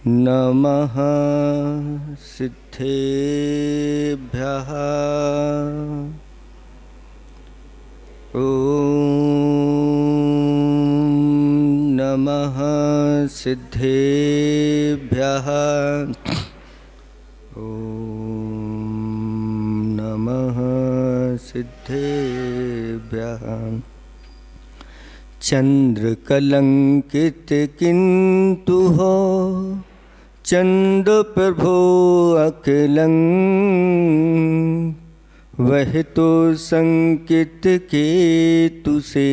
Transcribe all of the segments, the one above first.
नमः सिद्धेभ्यः। ॐ नमः सिद्धेभ्यः। ॐ नमः सिद्धेभ्यः। चंद्रकलंकित किंतु हो चंद्र प्रभो अकलं, वह तो संकित केतु से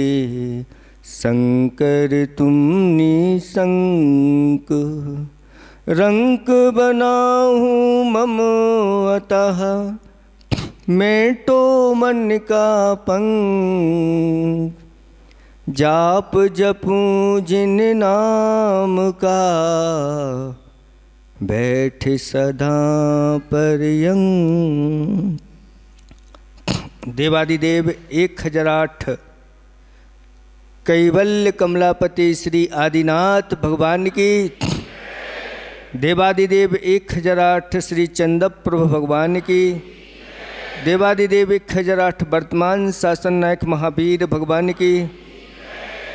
शंकर तुम निशंक। रंक बनाऊँ मम अतः मैं तो मन का पंख। जाप जपूं जिन नाम का बैठ सदा पर्यंक। देवादिदेव 1008 कैवल्य कमलापति श्री आदिनाथ भगवान की। देवादिदेव 1008 श्री चंद्रप्रभु भगवान की। देवादिदेव 1008 वर्तमान शासन नायक महावीर भगवान की।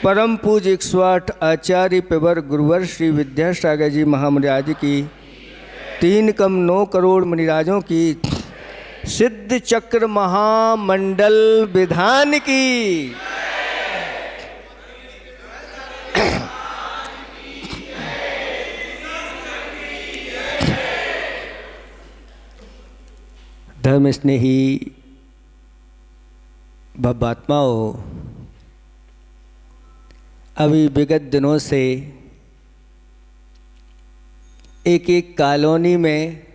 परम पूज्य 108 आचार्य पेवर गुरुवर श्री विद्यासागर जी महामुनिराज की। 3 कम 9 करोड़ मुनिराजों की। सिद्ध चक्र महामंडल विधान की। धर्म स्नेही भवात्माओं, अभी विगत दिनों से एक कॉलोनी में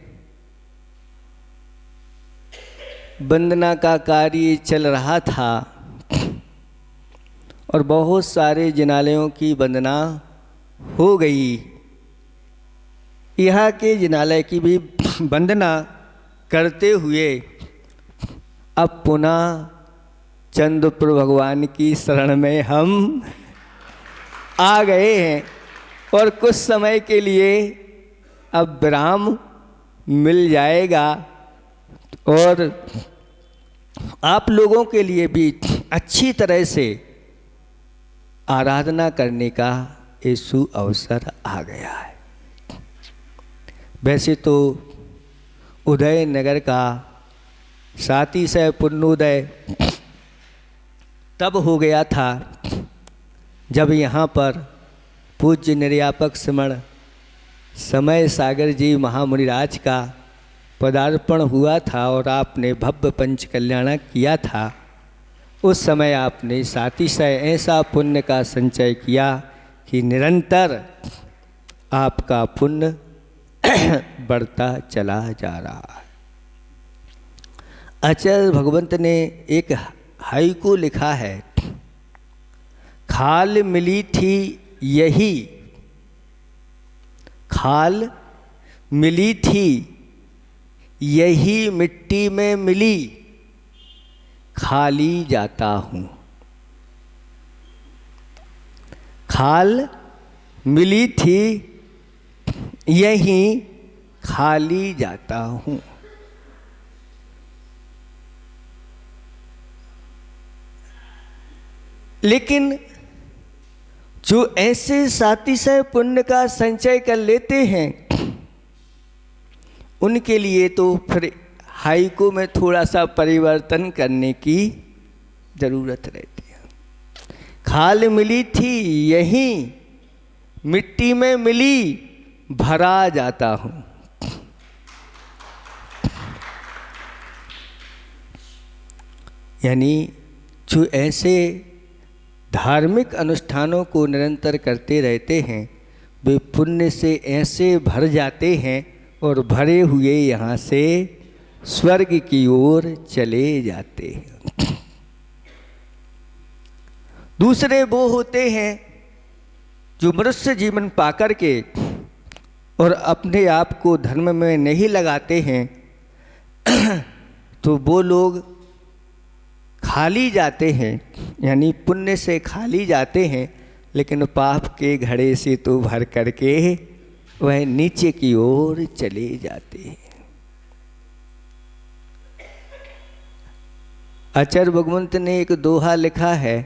वंदना का कार्य चल रहा था और बहुत सारे जिनालयों की वंदना हो गई। यहाँ के जिनालय की भी वंदना करते हुए अब पुनः चंद्रप्रभु भगवान की शरण में हम आ गए हैं और कुछ समय के लिए अब विराम मिल जाएगा और आप लोगों के लिए भी अच्छी तरह से आराधना करने का ये सुअवसर आ गया है। वैसे तो उदय नगर का साथी से पुण्योदय तब हो गया था जब यहाँ पर पूज्य निर्यापक श्रमण समय सागर जी महामुनिराज का पदार्पण हुआ था और आपने भव्य पंच कल्याण किया था। उस समय आपने सातिशय ऐसा पुण्य का संचय किया कि निरंतर आपका पुण्य बढ़ता चला जा रहा है। आचार्य भगवंत ने एक हाइकू लिखा है, खाल मिली थी यही, खाल मिली थी यही मिट्टी में मिली, खाली जाता हूँ। खाल मिली थी यही, खाली जाता हूँ। लेकिन जो ऐसे सातिशय पुण्य का संचय कर लेते हैं उनके लिए तो फिर हाइकू में थोड़ा सा परिवर्तन करने की जरूरत रहती है। खाल मिली थी यहीं, मिट्टी में मिली, भरा जाता हूँ। यानी जो ऐसे धार्मिक अनुष्ठानों को निरंतर करते रहते हैं वे पुण्य से ऐसे भर जाते हैं और भरे हुए यहाँ से स्वर्ग की ओर चले जाते हैं। दूसरे वो होते हैं जो मनुष्य जीवन पाकर के और अपने आप को धर्म में नहीं लगाते हैं तो वो लोग खाली जाते हैं, यानी पुण्य से खाली जाते हैं, लेकिन पाप के घड़े से तो भर करके वह नीचे की ओर चले जाते हैं। आचार्य भगवंत ने एक दोहा लिखा है,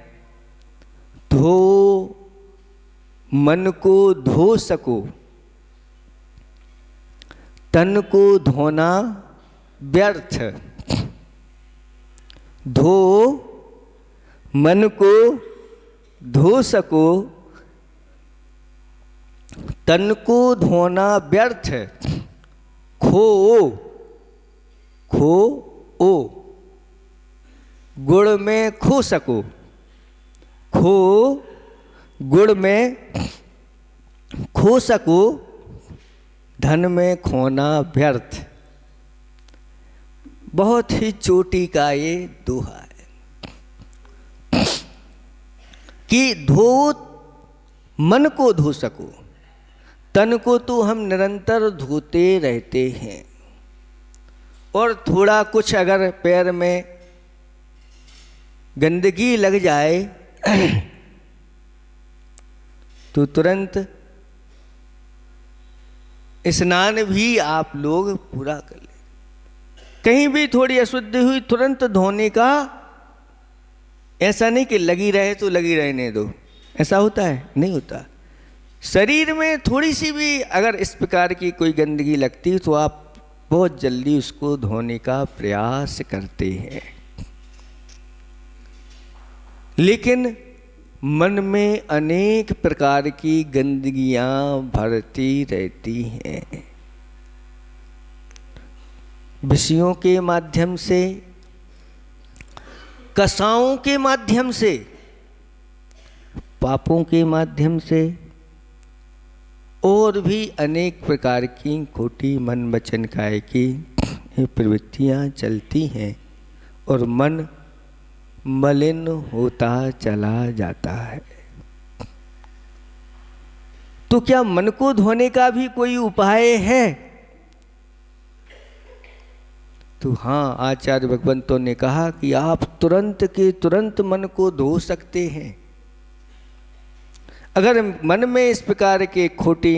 धो मन को धो सको, तन को धोना व्यर्थ। धो मन को धो सको, तन को धोना व्यर्थ। खो ओ गुड़ में खो सको, खो गुड़ में खो सको, धन में खोना व्यर्थ। बहुत ही चोटी का ये दोहा है कि धो मन को धो सको, तन को तो हम निरंतर धोते रहते हैं, और थोड़ा कुछ अगर पैर में गंदगी लग जाए तो तुरंत स्नान भी आप लोग पूरा कर ले। कहीं भी थोड़ी अशुद्धि हुई तुरंत धोने का, ऐसा नहीं कि लगी रहे तो लगी रहने दो, ऐसा होता है? नहीं होता। शरीर में थोड़ी सी भी अगर इस प्रकार की कोई गंदगी लगती तो आप बहुत जल्दी उसको धोने का प्रयास करते हैं। लेकिन मन में अनेक प्रकार की गंदगियां भरती रहती हैं, विषयों के माध्यम से, कसाओं के माध्यम से, पापों के माध्यम से, और भी अनेक प्रकार की खोटी मन वचन काया की प्रवृत्तियां चलती हैं और मन मलिन होता चला जाता है। तो क्या मन को धोने का भी कोई उपाय है? तो हाँ, आचार्य भगवंतों ने कहा कि आप तुरंत के तुरंत मन को धो सकते हैं। अगर मन में इस प्रकार के खोटी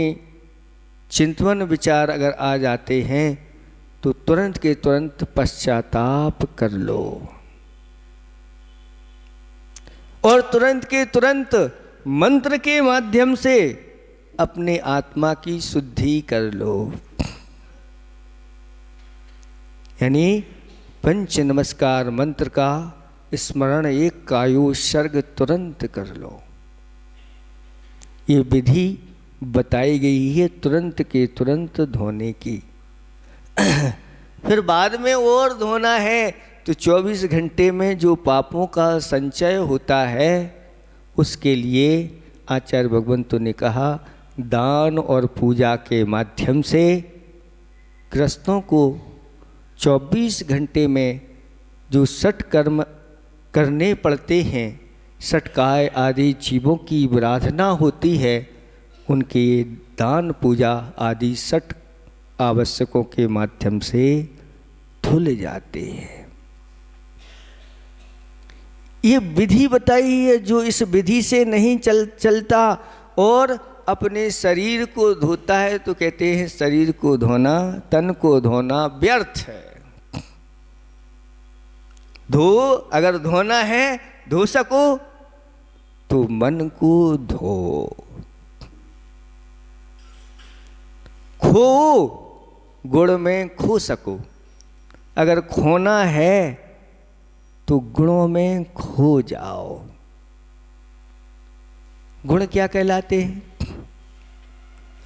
चिंतन विचार अगर आ जाते हैं तो तुरंत के तुरंत पश्चाताप कर लो और तुरंत के तुरंत मंत्र के माध्यम से अपने आत्मा की शुद्धि कर लो। यानी पंच नमस्कार मंत्र का स्मरण एक कायोत्सर्ग तुरंत कर लो। ये विधि बताई गई है तुरंत के तुरंत धोने की। फिर बाद में और धोना है तो 24 घंटे में जो पापों का संचय होता है उसके लिए आचार्य भगवंतों ने कहा दान और पूजा के माध्यम से ग्रस्तों को 24 घंटे में जो षट कर्म करने पड़ते हैं, षटकाय आदि जीवों की आराधना होती है, उनके दान पूजा आदि षट आवश्यकों के माध्यम से धुल जाते हैं। ये विधि बताई है। जो इस विधि से नहीं चलता और अपने शरीर को धोता है तो कहते हैं शरीर को धोना, तन को धोना व्यर्थ है। धो, अगर धोना है, धो सको तो मन को धो। खो, गुण में खो सको। अगर खोना है तो गुणों में खो जाओ। गुण क्या कहलाते हैं?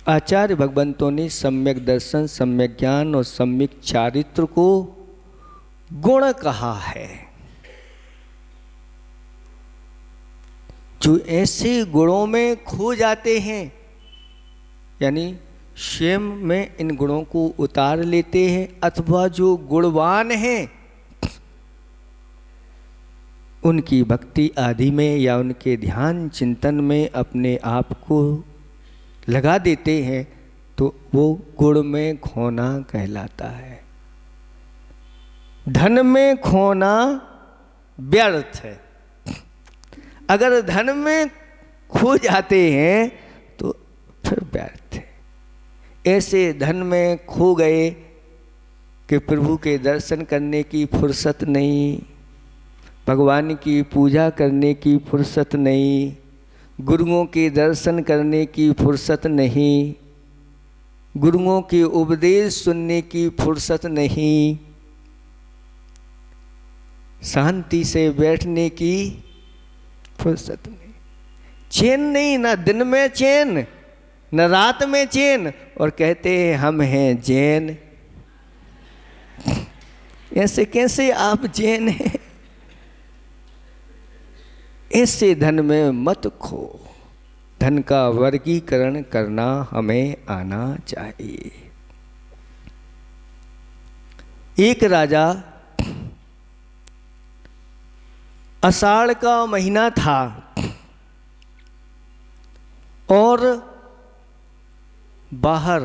आचार्य भगवंतों ने सम्यक दर्शन, सम्यक ज्ञान और सम्यक चारित्र को गुण कहा है। जो ऐसे गुणों में खो जाते हैं, यानी स्वयं में इन गुणों को उतार लेते हैं, अथवा जो गुणवान हैं उनकी भक्ति आदि में या उनके ध्यान चिंतन में अपने आप को लगा देते हैं, तो वो गुण में खोना कहलाता है। धन में खोना व्यर्थ है। अगर धन में खो जाते हैं तो फिर व्यर्थ है। ऐसे धन में खो गए कि प्रभु के दर्शन करने की फुर्सत नहीं, भगवान की पूजा करने की फुर्सत नहीं, गुरुओं के दर्शन करने की फुर्सत नहीं, गुरुओं के उपदेश सुनने की फुर्सत नहीं, शांति से बैठने की फुर्सत नहीं, चैन नहीं, ना दिन में चैन न रात में चैन, और कहते हैं हम हैं जैन। ऐसे कैसे आप जैन हैं? ऐसे धन में मत खो। धन का वर्गीकरण करना हमें आना चाहिए। एक राजा, आषाढ़ का महीना था और बाहर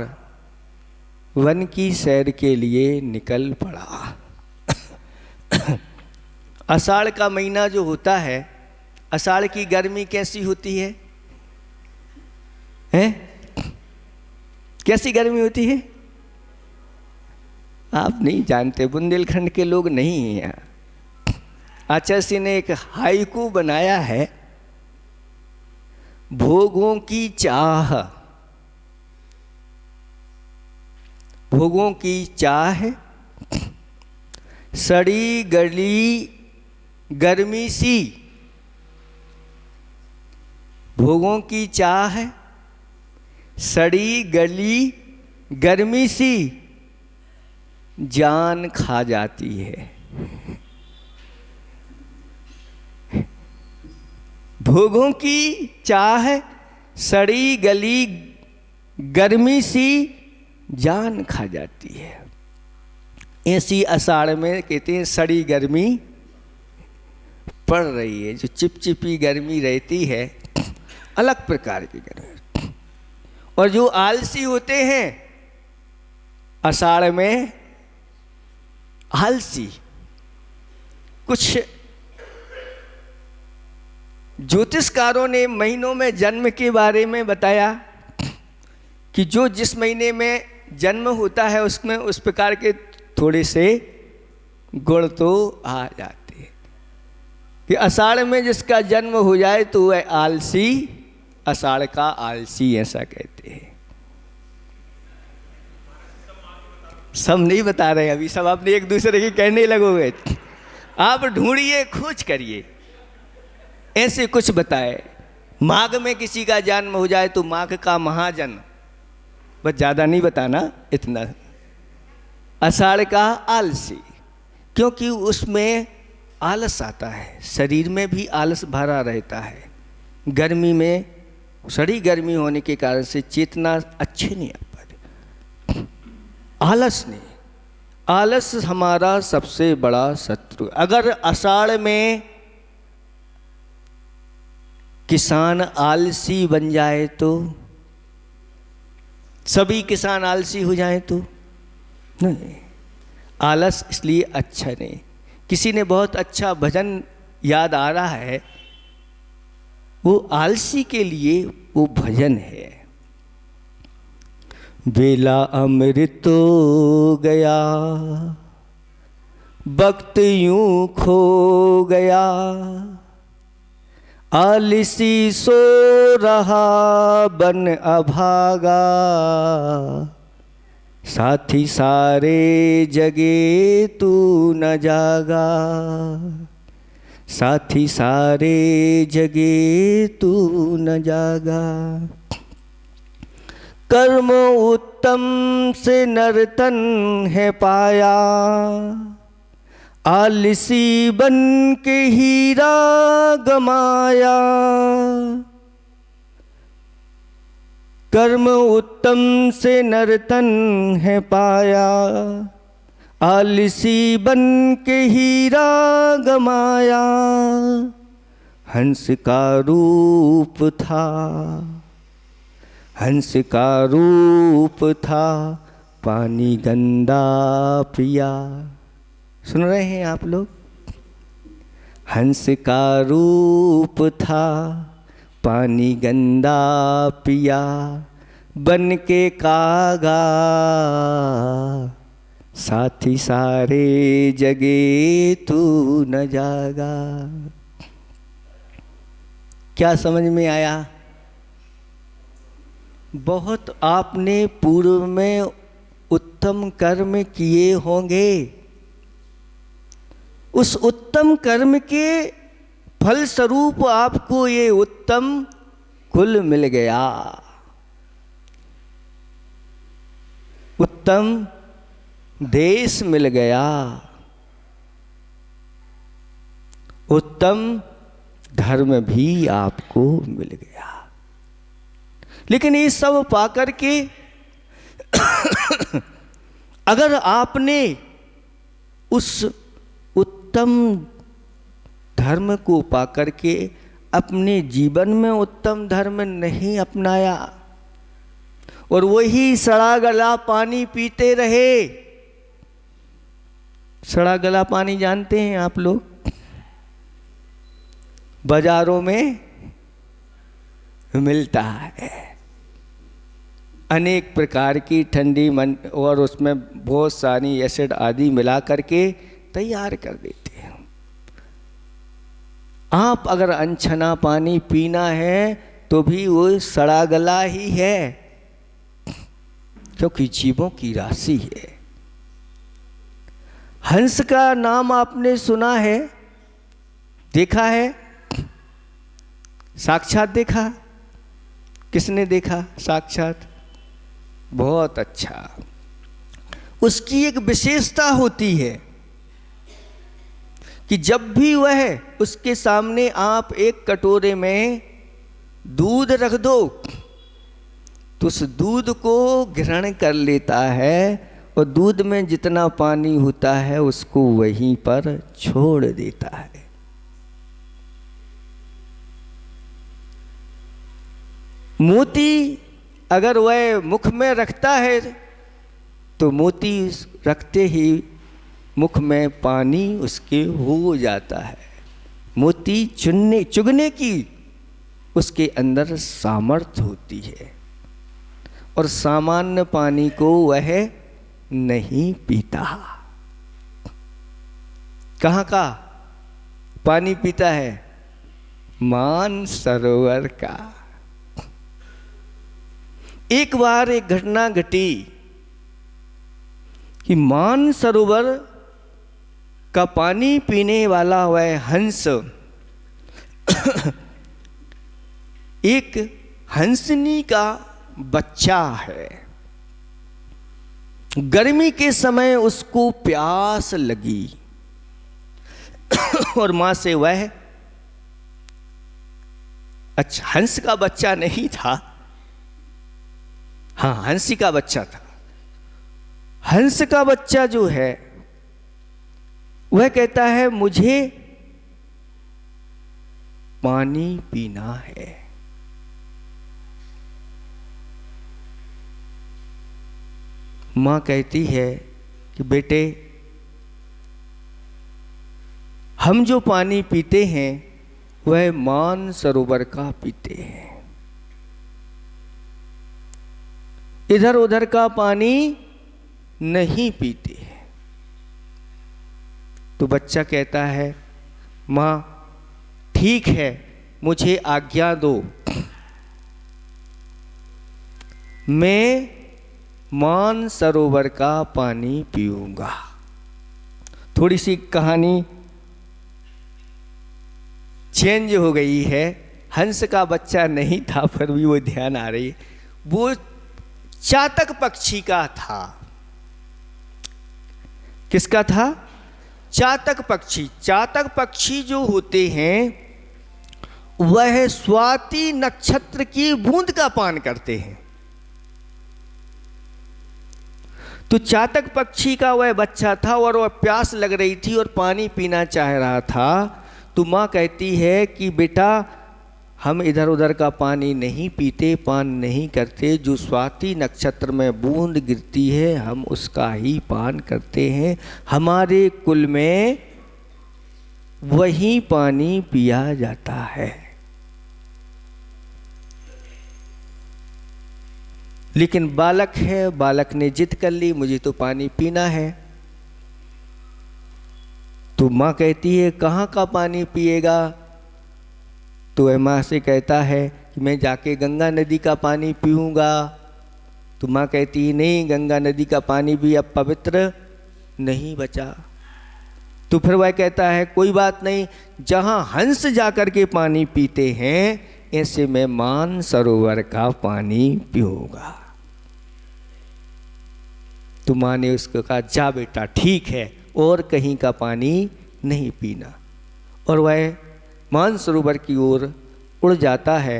वन की सैर के लिए निकल पड़ा। आषाढ़ का महीना जो होता है, आषाढ़ की गर्मी कैसी होती है? हैं? कैसी गर्मी होती है? आप नहीं जानते, बुंदेलखंड के लोग नहीं हैं यहाँ। आचार्य ने एक हाइकू बनाया है, भोगों की चाह, भोगों की चाह, सड़ी गली गर्मी सी, भोगों की चाह, सड़ी गली गर्मी सी, जान खा जाती है। भोगों की चाह, सड़ी गली गर्मी सी, जान खा जाती है। ऐसी आषाढ़ में कहते हैं सड़ी गर्मी पड़ रही है। जो चिपचिपी गर्मी रहती है, अलग प्रकार की गर्मी। और जो आलसी होते हैं आषाढ़ में, आलसी, कुछ ज्योतिषकारों ने महीनों में जन्म के बारे में बताया कि जो जिस महीने में जन्म होता है उसमें उस प्रकार के थोड़े से गुण तो आ जाते हैं। कि आषाढ़ में जिसका जन्म हो जाए तो वह आलसी, आषाढ़ का आलसी, ऐसा कहते हैं। सब नहीं बता रहे अभी, सब अपने एक दूसरे के कहने लगोगे। आप ढूंढिए, खोज करिए, ऐसे कुछ बताए। माघ में किसी का जन्म हो जाए तो माघ का महाजन, बस ज़्यादा नहीं बताना, इतना। आषाढ़ का आलसी, क्योंकि उसमें आलस आता है, शरीर में भी आलस भरा रहता है। गर्मी में, सड़ी गर्मी होने के कारण से चेतना अच्छी नहीं आ पाती। आलस नहीं, आलस हमारा सबसे बड़ा शत्रु। अगर आषाढ़ में किसान आलसी बन जाए तो, सभी किसान आलसी हो जाए तो नहीं, आलस इसलिए अच्छा नहीं। किसी ने बहुत अच्छा भजन याद आ रहा है, वो आलसी के लिए वो भजन है। बेला अमृत हो गया, वक्त यूं खो गया, आलसी सो रहा बन अभागा, साथी सारे जगे तू न जागा, साथी सारे जगे तू न जागा। कर्म उत्तम से नर्तन है पाया, आलसी बन के हीरा गमाया। कर्म उत्तम से नर्तन है पाया, आलसी बन के हीरा गमाया। हंस का रूप था, हंस का रूप था, पानी गंदा पिया। सुन रहे हैं आप लोग? हंस का रूप था, पानी गंदा पिया बन के कागा, साथी सारे जगे तू न जागा। क्या समझ में आया? बहुत आपने पूर्व में उत्तम कर्म किए होंगे, उस उत्तम कर्म के फल स्वरूप आपको ये उत्तम कुल मिल गया, उत्तम देश मिल गया, उत्तम धर्म भी आपको मिल गया। लेकिन ये सब पाकर के अगर आपने उस उत्तम धर्म को पाकर के अपने जीवन में उत्तम धर्म नहीं अपनाया और वही सड़ा गला पानी पीते रहे। सड़ा गला पानी जानते हैं आप लोग? बाजारों में मिलता है, अनेक प्रकार की ठंडी और उसमें बहुत सारी एसिड आदि मिला करके तैयार कर देते हैं। आप अगर अनछना पानी पीना है तो भी वो सड़ा गला ही है, क्योंकि जीवों की राशि है। हंस का नाम आपने सुना है, देखा है? साक्षात देखा? किसने देखा साक्षात? बहुत अच्छा। उसकी एक विशेषता होती है कि जब भी वह उसके सामने आप एक कटोरे में दूध रख दो तो उस दूध को ग्रहण कर लेता है और दूध में जितना पानी होता है उसको वहीं पर छोड़ देता है। मोती अगर वह मुख में रखता है तो मोती रखते ही मुख में पानी उसके हो जाता है। मोती चुगने की उसके अंदर सामर्थ्य होती है और सामान्य पानी को वह नहीं पीता। कहाँ का पानी पीता है? मानसरोवर का। एक बार एक घटना घटी कि मानसरोवर का पानी पीने वाला वह हंस एक हंसनी का बच्चा है। गर्मी के समय उसको प्यास लगी और मां से वह, अच्छा हंस का बच्चा नहीं था, हाँ हंसी का बच्चा था। हंस का बच्चा जो है वह कहता है मुझे पानी पीना है। मां कहती है कि बेटे हम जो पानी पीते हैं वह मानसरोवर का पीते हैं, इधर उधर का पानी नहीं पीते हैं। तो बच्चा कहता है मां ठीक है मुझे आज्ञा दो, मैं मानसरोवर का पानी पीऊंगा। थोड़ी सी कहानी चेंज हो गई है। हंस का बच्चा नहीं था पर भी वो ध्यान आ रही है। वो चातक पक्षी का था। किसका था? चातक पक्षी। चातक पक्षी जो होते हैं वह स्वाति नक्षत्र की बूंद का पान करते हैं। तो चातक पक्षी का वह बच्चा था और वह प्यास लग रही थी और पानी पीना चाह रहा था। तो माँ कहती है कि बेटा हम इधर उधर का पानी नहीं पीते, पान नहीं करते, जो स्वाति नक्षत्र में बूंद गिरती है हम उसका ही पान करते हैं। हमारे कुल में वही पानी पिया जाता है। लेकिन बालक है, बालक ने जिद कर ली, मुझे तो पानी पीना है। तो माँ कहती है कहाँ का पानी पिएगा? तो वह माँ से कहता है कि मैं जाके गंगा नदी का पानी पीऊँगा। तो माँ कहती है नहीं, गंगा नदी का पानी भी अब पवित्र नहीं बचा। तो फिर वह कहता है कोई बात नहीं, जहाँ हंस जाकर के पानी पीते हैं ऐसे मैं मानसरोवर का पानी पीऊँगा। तो माँ ने उसको कहा जा बेटा ठीक है, और कहीं का पानी नहीं पीना। और वह मानसरोवर की ओर उड़ जाता है।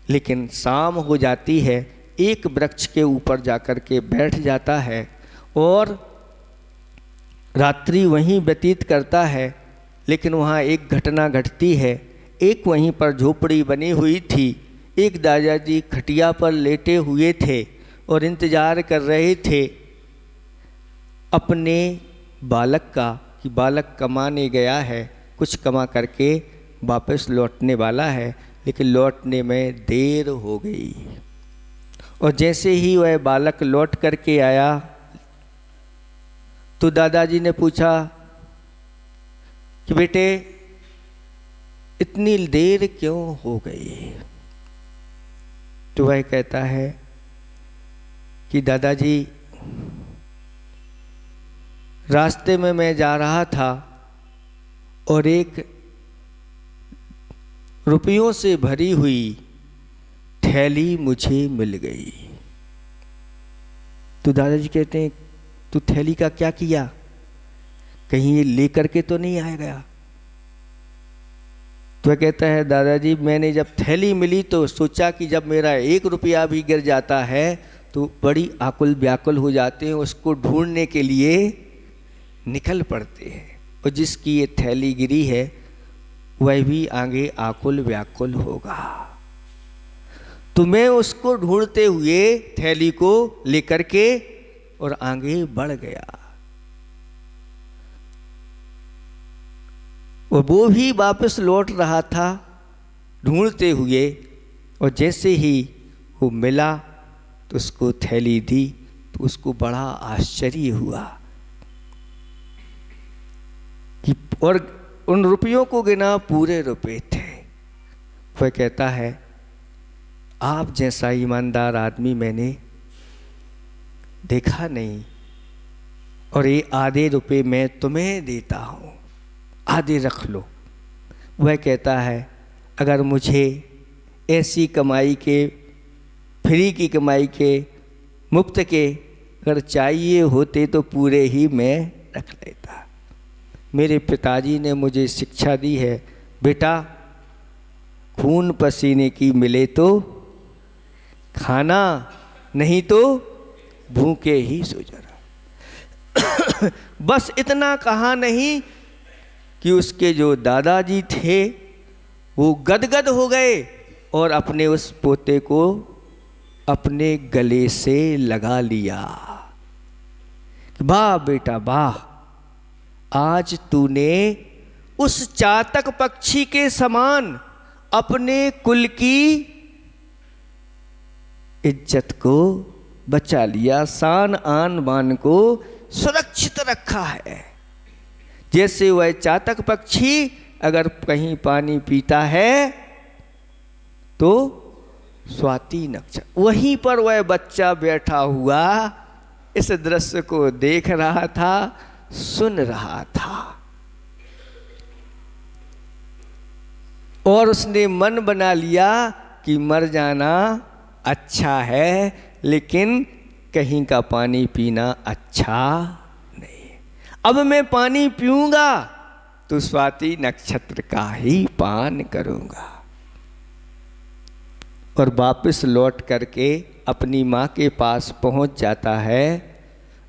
लेकिन शाम हो जाती है, एक वृक्ष के ऊपर जाकर के बैठ जाता है और रात्रि वहीं व्यतीत करता है। लेकिन वहाँ एक घटना घटती है। एक वहीं पर झोपड़ी बनी हुई थी। एक दादाजी खटिया पर लेटे हुए थे और इंतज़ार कर रहे थे अपने बालक का कि बालक कमाने गया है, कुछ कमा करके वापस लौटने वाला है। लेकिन लौटने में देर हो गई। और जैसे ही वह बालक लौट करके आया तो दादाजी ने पूछा कि बेटे इतनी देर क्यों हो गई? तो वह कहता है कि दादाजी रास्ते में मैं जा रहा था और एक रुपयों से भरी हुई थैली मुझे मिल गई। तो दादाजी कहते हैं तू थैली का क्या किया? कहीं ये लेकर के तो नहीं आ गया? तो वह कहता है दादाजी मैंने जब थैली मिली तो सोचा कि जब मेरा 1 रुपया भी गिर जाता है तो बड़ी आकुल व्याकुल हो जाते हैं, उसको ढूंढने के लिए निकल पड़ते हैं। और जिसकी ये थैली गिरी है वह भी आगे आकुल व्याकुल होगा। तो मैं उसको ढूंढते हुए थैली को लेकर के और आगे बढ़ गया। और वो भी वापस लौट रहा था ढूंढते हुए। और जैसे ही वो मिला तो उसको थैली दी तो उसको बड़ा आश्चर्य हुआ कि और उन रुपयों को गिना पूरे रुपए थे। वह कहता है आप जैसा ईमानदार आदमी मैंने देखा नहीं, और ये आधे रुपए मैं तुम्हें देता हूँ, आधे रख लो। वह कहता है अगर मुझे ऐसी कमाई के, फ्री की कमाई के, मुफ्त के अगर चाहिए होते तो पूरे ही मैं रख लेता। मेरे पिताजी ने मुझे शिक्षा दी है बेटा खून पसीने की मिले तो खाना, नहीं तो भूखे ही सो जाना। बस इतना कहा नहीं कि उसके जो दादाजी थे वो गदगद हो गए और अपने उस पोते को अपने गले से लगा लिया। वाह बेटा वाह, आज तूने उस चातक पक्षी के समान अपने कुल की इज्जत को बचा लिया, शान आन बान को सुरक्षित रखा है। जैसे वह चातक पक्षी अगर कहीं पानी पीता है तो स्वाति नक्षत्र, वहीं पर वह बच्चा बैठा हुआ इस दृश्य को देख रहा था, सुन रहा था। और उसने मन बना लिया कि मर जाना अच्छा है लेकिन कहीं का पानी पीना अच्छा नहीं। अब मैं पानी पीऊंगा तो स्वाति नक्षत्र का ही पान करूंगा। और वापस लौट करके अपनी माँ के पास पहुंच जाता है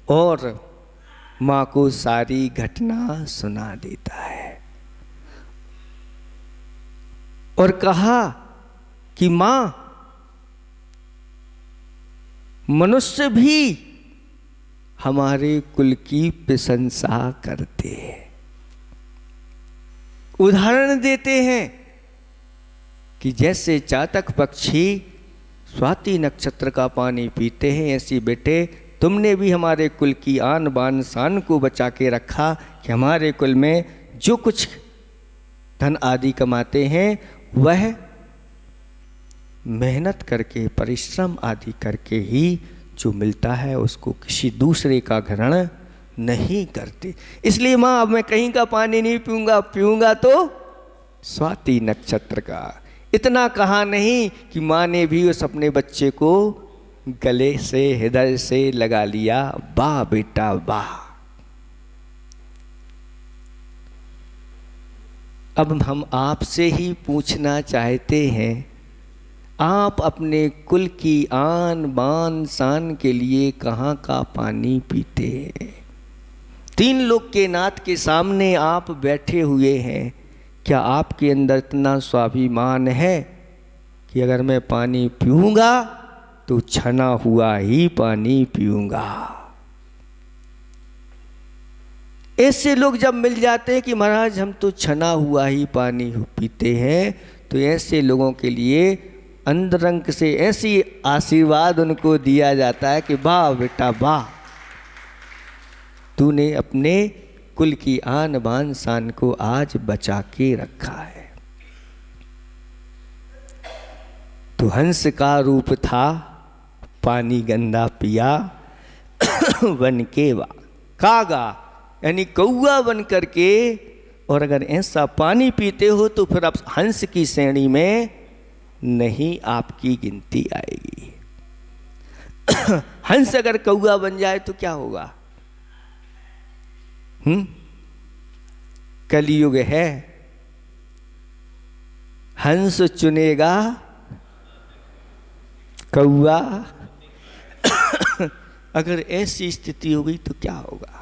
और माँ को सारी घटना सुना देता है और कहा कि माँ मनुष्य भी हमारे कुल की प्रशंसा करते हैं, उदाहरण देते हैं कि जैसे चातक पक्षी स्वाति नक्षत्र का पानी पीते हैं। ऐसी बेटे तुमने भी हमारे कुल की आन बान शान को बचा के रखा कि हमारे कुल में जो कुछ धन आदि कमाते हैं वह मेहनत करके परिश्रम आदि करके ही जो मिलता है उसको किसी दूसरे का ग्रहण नहीं करते। इसलिए माँ अब मैं कहीं का पानी नहीं पीऊँगा, पीऊँगा तो स्वाति नक्षत्र का। इतना कहा नहीं कि माँ ने भी उस अपने बच्चे को गले से हृदय से लगा लिया, वाह बेटा वाह। अब हम आपसे ही पूछना चाहते हैं, आप अपने कुल की आन बान शान के लिए कहाँ का पानी पीते हैं? 3 लोग के नाथ के सामने आप बैठे हुए हैं, क्या आपके अंदर इतना स्वाभिमान है कि अगर मैं पानी पीऊँगा तो छना हुआ ही पानी पीऊँगा? ऐसे लोग जब मिल जाते हैं कि महाराज हम तो छना हुआ ही पानी पीते हैं, तो ऐसे लोगों के लिए अंतरंग से ऐसी आशीर्वाद उनको दिया जाता है कि वाह बेटा वाह, तूने अपने कुल की आन बान शान को आज बचा के रखा है। तो हंस का रूप था, पानी गंदा पिया बन के वा कागा, यानी कौआ बन करके। और अगर ऐसा पानी पीते हो तो फिर आप हंस की श्रेणी में नहीं आपकी गिनती आएगी। हंस अगर कौआ बन जाए तो क्या होगा? कलयुग है, हंस चुनेगा कौआ। अगर ऐसी स्थिति हो गई तो क्या होगा?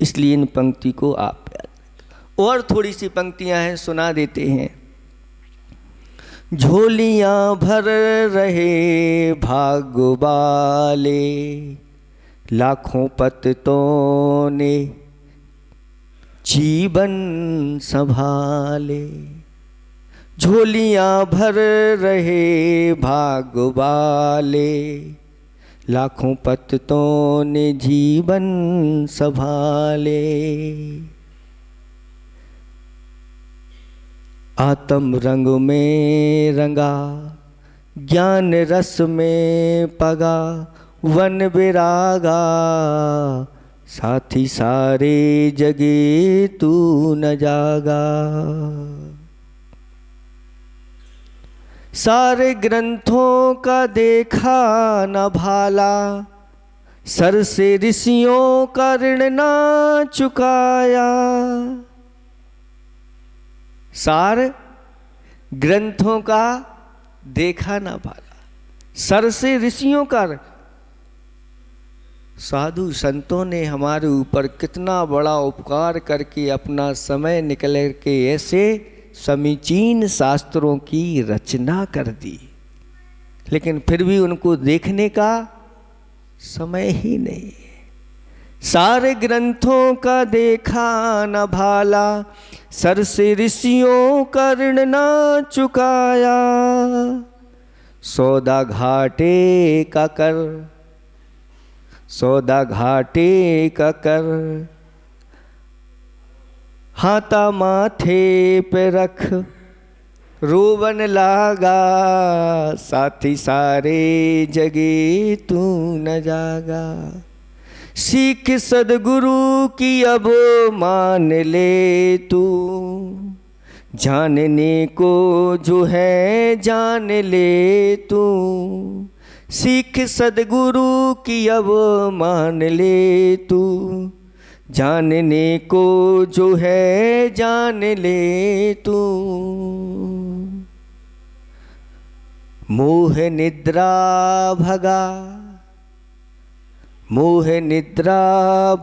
इसलिए इन पंक्ति को आप और थोड़ी सी पंक्तियां हैं, सुना देते हैं। झोलियां भर रहे भाग्यवाले, लाखों पतितों ने जीवन संभाले। झोलियां भर रहे भाग्यवाले, लाखों पतितों ने जीवन संभाले। आत्म रंग में रंगा, ज्ञान रस में पगा, वन विरागा, साथी सारे जगे तू न जागा। सारे ग्रंथों का देखा न भाला, सर से ऋषियों का ऋण ना चुकाया। सार ग्रंथों का देखा ना भाला, सर से ऋषियों का। साधु संतों ने हमारे ऊपर कितना बड़ा उपकार करके अपना समय निकल के ऐसे समीचीन शास्त्रों की रचना कर दी, लेकिन फिर भी उनको देखने का समय ही नहीं। सारे ग्रंथों का देखा न भाला, सर से ऋषियों का ऋण ना चुकाया। सौदा घाटे का कर, सौदा घाटे का कर, हाथा माथे पे रख, रोवन लागा, साथी सारे जगे तू न जागा। सीख सदगुरु की अब मान ले तू, जानने को जो है जान ले तू। सीख सदगुरु की अब मान ले तू, जानने को जो है जान ले तू। मोह निद्रा भगा, मोह निद्रा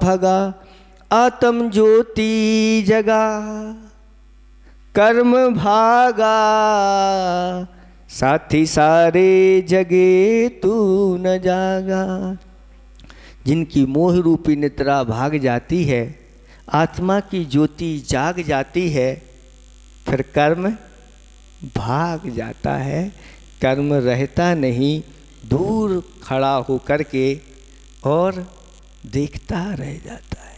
भगा, आत्म ज्योति जगा। कर्म भागा, साथी सारे जगे तू न जागा। जिनकी मोह रूपी निद्रा भाग जाती है, आत्मा की ज्योति जाग जाती है, फिर कर्म भाग जाता है। कर्म रहता नहीं, दूर खड़ा हो करके और देखता रह जाता है।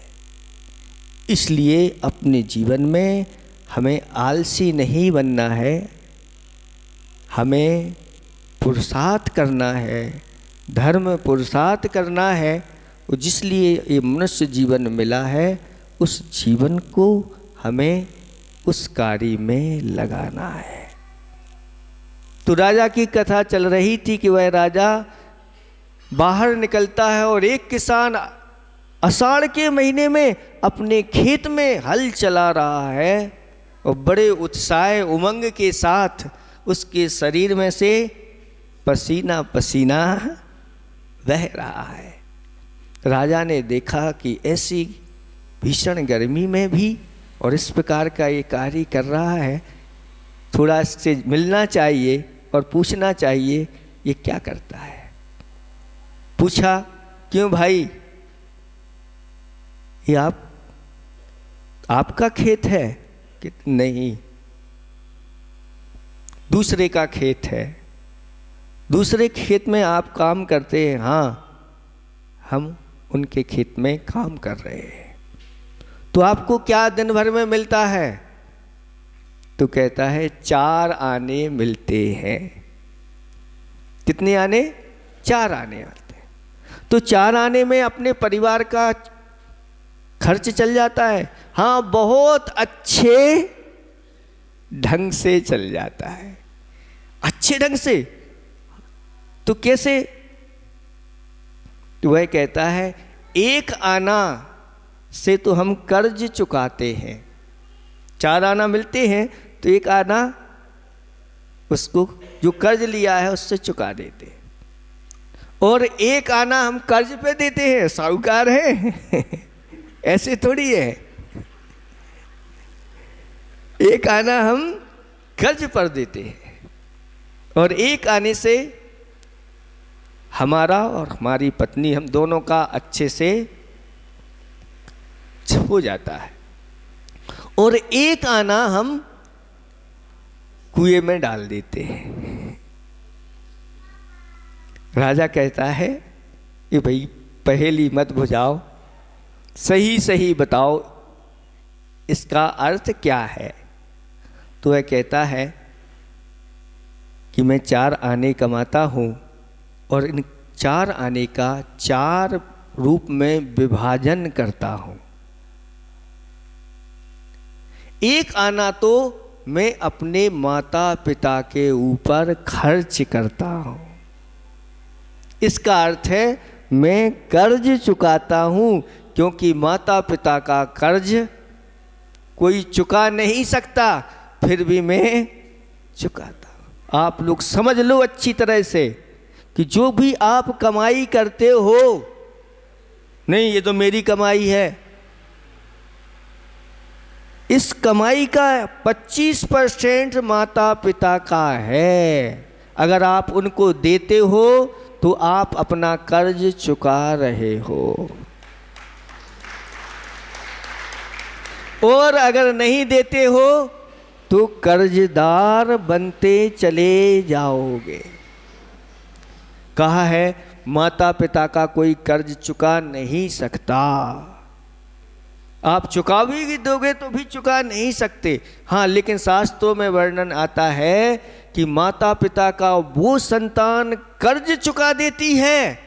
इसलिए अपने जीवन में हमें आलसी नहीं बनना है, हमें पुरुषार्थ करना है, धर्म पुरुषार्थ करना है। और जिसलिए ये मनुष्य जीवन मिला है, उस जीवन को हमें उस कार्य में लगाना है। तो राजा की कथा चल रही थी कि वह राजा बाहर निकलता है और एक किसान आषाढ़ के महीने में अपने खेत में हल चला रहा है और बड़े उत्साह उमंग के साथ उसके शरीर में से पसीना पसीना बह रहा है। राजा ने देखा कि ऐसी भीषण गर्मी में भी और इस प्रकार का ये कार्य कर रहा है, थोड़ा इससे मिलना चाहिए और पूछना चाहिए ये क्या करता है। पूछा, क्यों भाई, ये आपका खेत है? कि नहीं, दूसरे का खेत है। दूसरे खेत में आप काम करते हैं? हाँ, हम उनके खेत में काम कर रहे हैं। तो आपको क्या दिन भर में मिलता है? तो कहता है 4 आने मिलते हैं। कितने आने? 4 आने मिलते हैं। तो 4 आने में अपने परिवार का खर्च चल जाता है? हाँ, बहुत अच्छे ढंग से चल जाता है। अच्छे ढंग से? तो कैसे? तो वह कहता है 1 आना से तो हम कर्ज चुकाते हैं। 4 आना मिलते हैं तो 1 आना उसको जो कर्ज लिया है उससे चुका देते हैं, और 1 आना हम कर्ज पे देते हैं। साहूकार हैं ऐसे थोड़ी है। 1 आना हम कर्ज पर देते हैं और 1 आने से हमारा और हमारी पत्नी, हम दोनों का अच्छे से हो जाता है, और 1 आना हम कुएं में डाल देते हैं। राजा कहता है कि भाई पहेली मत बुझाओ, सही सही बताओ इसका अर्थ क्या है। तो वह कहता है कि मैं 4 आने कमाता हूँ और इन 4 आने का 4 रूप में विभाजन करता हूँ। 1 आना तो मैं अपने माता पिता के ऊपर खर्च करता हूँ। इसका अर्थ है मैं कर्ज चुकाता हूँ, क्योंकि माता पिता का कर्ज कोई चुका नहीं सकता, फिर भी मैं चुकाता हूँ। आप लोग समझ लो अच्छी तरह से कि जो भी आप कमाई करते हो, नहीं ये तो मेरी कमाई है, इस कमाई का 25% माता पिता का है। अगर आप उनको देते हो तो आप अपना कर्ज चुका रहे हो, और अगर नहीं देते हो तो कर्जदार बनते चले जाओगे। कहा है माता पिता का कोई कर्ज चुका नहीं सकता। आप चुका भी दोगे तो भी चुका नहीं सकते। हाँ, लेकिन शास्त्रों में वर्णन आता है कि माता पिता का वो संतान कर्ज चुका देती है।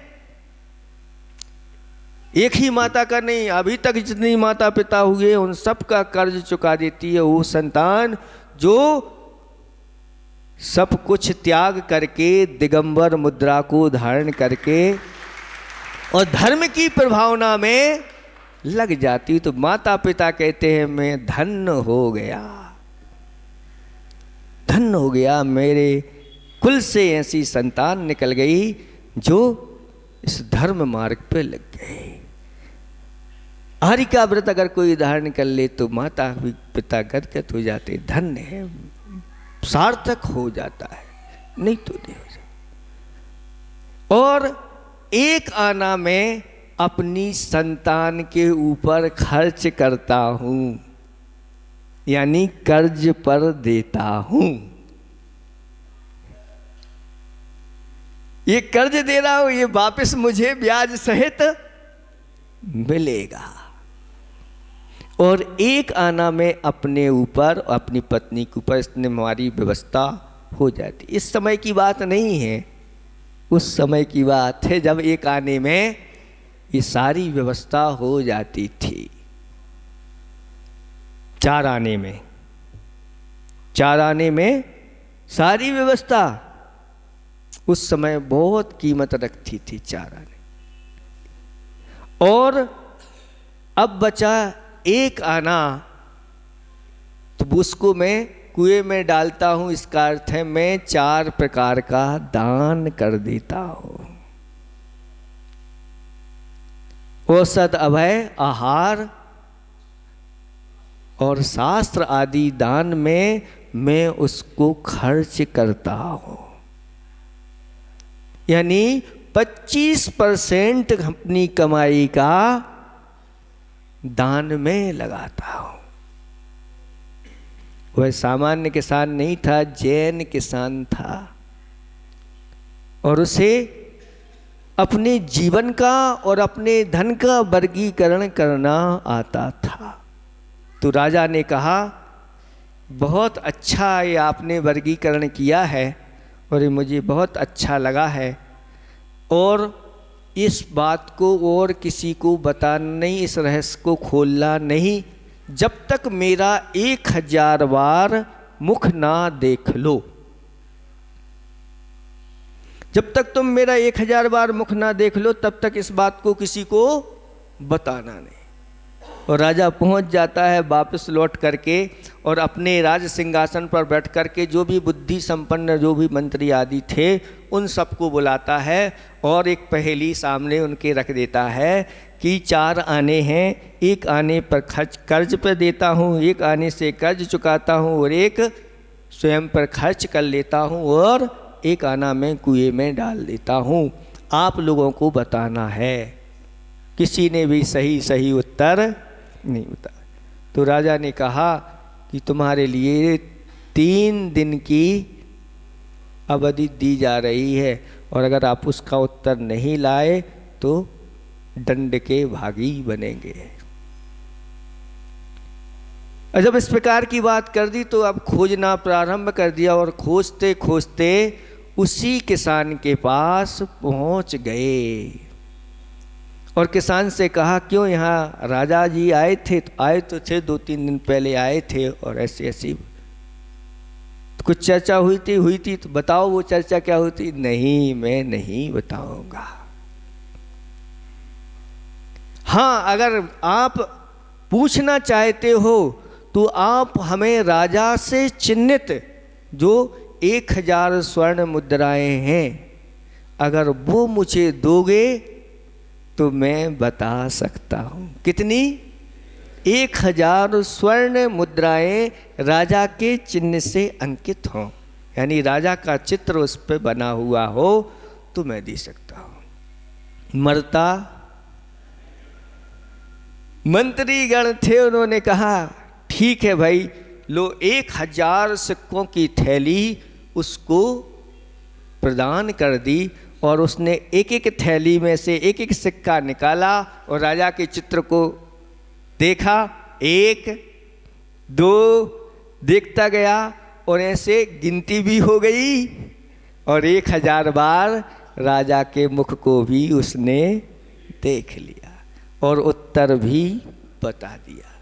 एक ही माता का नहीं, अभी तक जितनी माता पिता हुए उन सब का कर्ज चुका देती है वो संतान जो सब कुछ त्याग करके दिगंबर मुद्रा को धारण करके और धर्म की प्रभावना में लग जाती। तो माता पिता कहते हैं मैं धन्य हो गया, धन्य हो गया, मेरे कुल से ऐसी संतान निकल गई जो इस धर्म मार्ग पे लग गई। हरि का व्रत अगर कोई धारण कर ले तो माता पिता गदगद हो जाते, धन्य है, सार्थक हो जाता है, नहीं तो नहीं हो जाता। और 1 आना में अपनी संतान के ऊपर खर्च करता हूँ, यानी कर्ज पर देता हूँ। ये कर्ज दे रहा हूं, ये वापस मुझे ब्याज सहित मिलेगा। और एक आना में अपने ऊपर, अपनी पत्नी के ऊपर इसने हमारी व्यवस्था हो जाती। इस समय की बात नहीं है, उस समय की बात है जब एक आने में ये सारी व्यवस्था हो जाती थी। 4 आने में, 4 आने में सारी व्यवस्था उस समय बहुत कीमत रखती थी 4 आने। और अब बचा 1 आना, तो उसको मैं कुएं में डालता हूं। इसका अर्थ है मैं 4 प्रकार का दान कर देता हूं। औषध, अभय, आहार और शास्त्र आदि दान में मैं उसको खर्च करता हूं। यानी 25% अपनी कमाई का दान में लगाता हूं। वह सामान्य किसान नहीं था, जैन किसान था और उसे अपने जीवन का और अपने धन का वर्गीकरण करना आता था। तो राजा ने कहा बहुत अच्छा ये आपने वर्गीकरण किया है और ये मुझे बहुत अच्छा लगा है, और इस बात को और किसी को बताना नहीं, इस रहस्य को खोलना नहीं जब तक मेरा 1000 बार मुख ना देख लो। जब तक तुम मेरा 1000 बार मुख ना देख लो तब तक इस बात को किसी को बताना नहीं। और राजा पहुंच जाता है वापस लौट करके और अपने राज सिंहासन पर बैठ करके जो भी बुद्धि संपन्न जो भी मंत्री आदि थे उन सबको बुलाता है और एक पहेली सामने उनके रख देता है कि 4 आने हैं, 1 आने पर कर्ज पर देता हूँ, 1 आने से कर्ज चुकाता हूँ और 1 स्वयं पर खर्च कर लेता हूँ और 1 आना मैं कुएं में डाल देता हूँ। आप लोगों को बताना है। किसी ने भी सही उत्तर नहीं बताया। तो राजा ने कहा कि तुम्हारे लिए 3 दिन की अवधि दी जा रही है और अगर आप उसका उत्तर नहीं लाए तो दंड के भागी बनेंगे। और जब इस प्रकार की बात कर दी तो अब खोजना प्रारंभ कर दिया और खोजते खोजते उसी किसान के पास पहुंच गए और किसान से कहा क्यों यहाँ राजा जी आए थे? तो आए तो थे, 2-3 दिन पहले आए थे और ऐसी तो कुछ चर्चा हुई थी तो बताओ वो चर्चा क्या हुई थी? नहीं, मैं नहीं बताऊंगा। हाँ, अगर आप पूछना चाहते हो तो आप हमें राजा से चिन्हित जो 1000 स्वर्ण मुद्राएं हैं अगर वो मुझे दोगे तो मैं बता सकता हूँ। कितनी? 1000 स्वर्ण मुद्राएं राजा के चिन्ह से अंकित हों, यानी राजा का चित्र उस पर बना हुआ हो तो मैं दे सकता हूँ। मरता मंत्री गण थे, उन्होंने कहा ठीक है भाई, लो 1000 सिक्कों की थैली उसको प्रदान कर दी और उसने एक एक थैली में से एक एक सिक्का निकाला और राजा के चित्र को देखा, 1 2 देखता गया और ऐसे गिनती भी हो गई और 1000 बार राजा के मुख को भी उसने देख लिया और उत्तर भी बता दिया।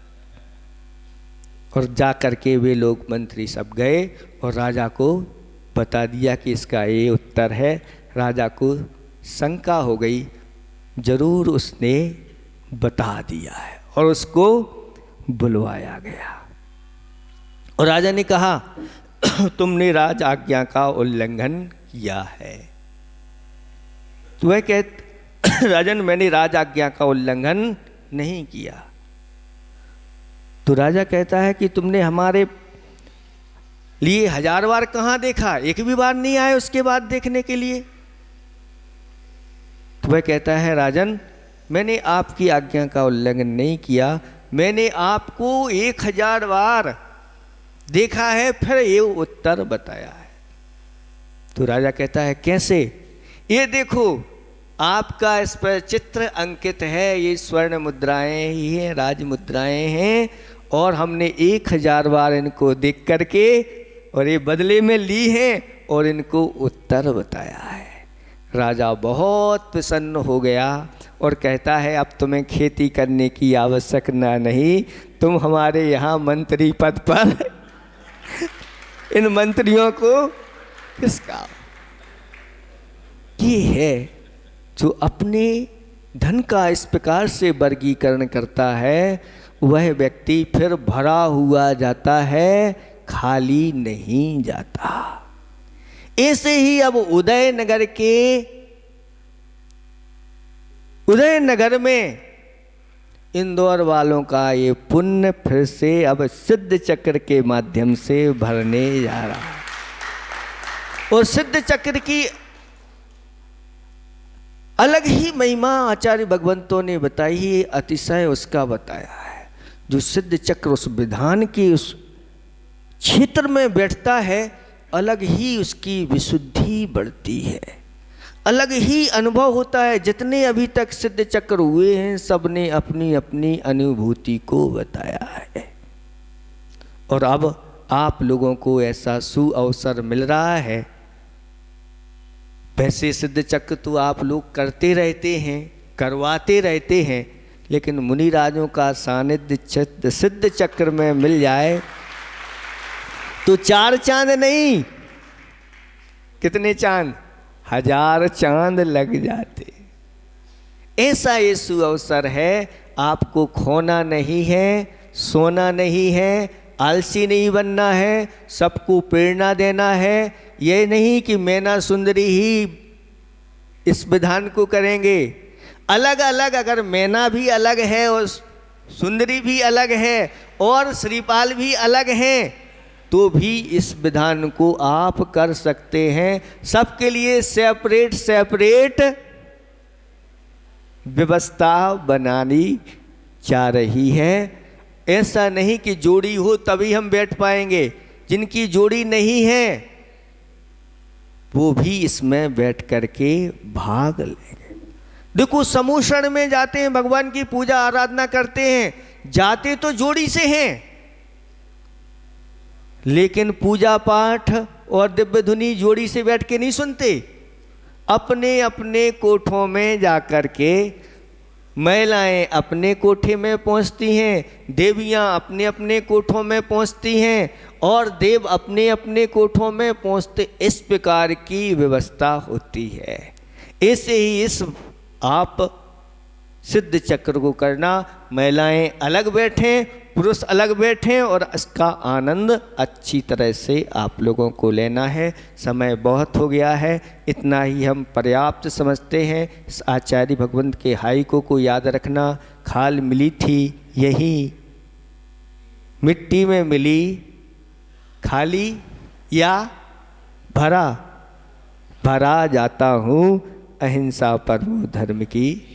और जा कर के वे लोग मंत्री सब गए और राजा को बता दिया कि इसका ये उत्तर है। राजा को शंका हो गई, जरूर उसने बता दिया है और उसको बुलवाया गया और राजा ने कहा तुमने राज आज्ञा का उल्लंघन किया है। तो वह कहते राजन मैंने राज आज्ञा का उल्लंघन नहीं किया। तो राजा कहता है कि तुमने हमारे लिए 1000 बार कहाँ देखा, एक भी बार नहीं आए उसके बाद देखने के लिए। तो वह कहता है राजन मैंने आपकी आज्ञा का उल्लंघन नहीं किया, मैंने आपको 1000 बार देखा है फिर ये उत्तर बताया है। तो राजा कहता है कैसे? ये देखो आपका इस पर चित्र अंकित है, ये स्वर्ण मुद्राएं ही हैं, राज मुद्राएं हैं, और हमने 1000 बार इनको देख करके और ये बदले में ली हैं और इनको उत्तर बताया है। राजा बहुत प्रसन्न हो गया और कहता है अब तुम्हें खेती करने की आवश्यकता नहीं, तुम हमारे यहाँ मंत्री पद पर इन मंत्रियों को किसका। ये है जो अपने धन का इस प्रकार से वर्गीकरण करता है, वह व्यक्ति फिर भरा हुआ जाता है, खाली नहीं जाता। ऐसे ही अब उदयनगर में इंदौर वालों का ये पुण्य फिर से अब सिद्ध चक्र के माध्यम से भरने जा रहा है। और सिद्ध चक्र की अलग ही महिमा आचार्य भगवंतों ने बताई है, अतिशय उसका बताया है। जो सिद्ध चक्र उस विधान के उस क्षेत्र में बैठता है, अलग ही उसकी विशुद्धि बढ़ती है, अलग ही अनुभव होता है। जितने अभी तक सिद्ध चक्र हुए हैं सबने अपनी अपनी अनुभूति को बताया है। और अब आप लोगों को ऐसा सुअवसर मिल रहा है। वैसे सिद्ध चक्र तो आप लोग करते रहते हैं, करवाते रहते हैं, लेकिन मुनिराजों का सानिध्य सिद्ध चक्र में मिल जाए तो 4 चांद नहीं, कितने चांद, 1000 चांद लग जाते। ऐसा ये सुअवसर है। आपको खोना नहीं है, सोना नहीं है, आलसी नहीं बनना है, सबको प्रेरणा देना है। ये नहीं कि मैना सुंदरी ही इस विधान को करेंगे। अलग अलग, अगर मैना भी अलग है और सुंदरी भी अलग है और श्रीपाल भी अलग हैं, तो भी इस विधान को आप कर सकते हैं। सबके लिए सेपरेट सेपरेट व्यवस्था बनानी जा रही है। ऐसा नहीं कि जोड़ी हो तभी हम बैठ पाएंगे, जिनकी जोड़ी नहीं है वो भी इसमें बैठ करके भाग लेंगे। देखो समूह शरण में जाते हैं, भगवान की पूजा आराधना करते हैं, जाते तो जोड़ी से हैं, लेकिन पूजा पाठ और दिव्य धुनी जोड़ी से बैठ के नहीं सुनते। अपने अपने कोठों में जाकर के महिलाएं अपने कोठे में पहुंचती हैं, देवियां अपने अपने कोठों में पहुंचती हैं और देव अपने अपने कोठों में पहुंचते। इस प्रकार की व्यवस्था होती है। ऐसे ही इस आप सिद्ध चक्र को करना, महिलाएं अलग बैठें, पुरुष अलग बैठें और इसका आनंद अच्छी तरह से आप लोगों को लेना है। समय बहुत हो गया है, इतना ही हम पर्याप्त समझते हैं। इस आचार्य भगवंत के हाइको को याद रखना। खाल मिली थी यही मिट्टी में मिली, खाली या भरा, भरा जाता हूँ अहिंसा परमो धर्म की।